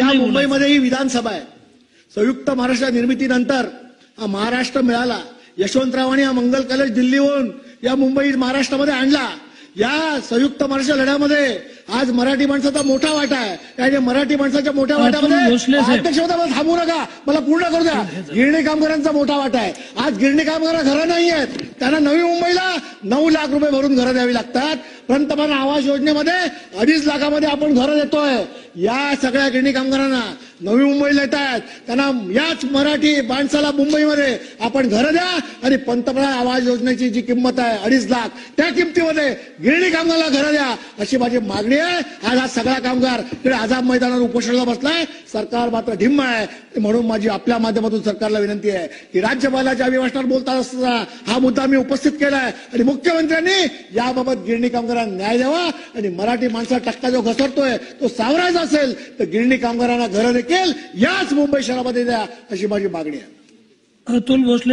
नाही मुंबईमध्ये ही विधानसभा आहे. संयुक्त महाराष्ट्र निर्मितीनंतर हा महाराष्ट्र मिळाला. यशवंतरावांनी हा मंगल कलश दिल्लीहून या मुंबई महाराष्ट्रामध्ये आणला. या संयुक्त महाराष्ट्र लढ्यामध्ये आज मराठी माणसाचा मोठा वाटा आहे. त्या मराठी माणसाच्या मोठ्या वाट्यामध्ये अध्यक्ष मला थांबू नका, मला पूर्ण करू द्या. गिरणी कामगारांचा मोठा वाटा आहे. आज गिरणी कामगार घरं नाही आहेत, त्यांना नवी मुंबईला 9 लाख रुपये भरून घरं द्यावी लागतात. पंतप्रधान आवास योजनेमध्ये 2.5 लाखामध्ये आपण घरं देतोय. या सगळ्या गिरणी कामगारांना नवी मुंबईला येत आहेत, त्यांना याच मराठी माणसाला मुंबईमध्ये आपण घरं द्या आणि पंतप्रधान आवास योजनेची जी किंमत आहे 2.5 लाख त्या किमतीमध्ये गिरणी कामगाराला घरं द्या अशी माझी मागणी आहे. आज हा सगळा कामगार इकडे आझाद मैदानावर उपोषणाला बसलाय. सरकार मात्र ढिम्म आहे. म्हणून माझी आपल्या माध्यमातून सरकारला विनंती आहे की राज्यपालाच्या अभिभाषणात बोलताना असताना हा मुद्दा मी उपस्थित केलाय आणि मुख्यमंत्र्यांनी याबाबत गिरणी कामगारांना न्याय द्यावा आणि मराठी माणसाचा टक्का जो घसरतोय तो सावरायचा असेल तर गिरणी कामगारांना घरं देखील याच मुंबई शहरामध्ये द्या अशी माझी मागणी आहे. अतुल भोसले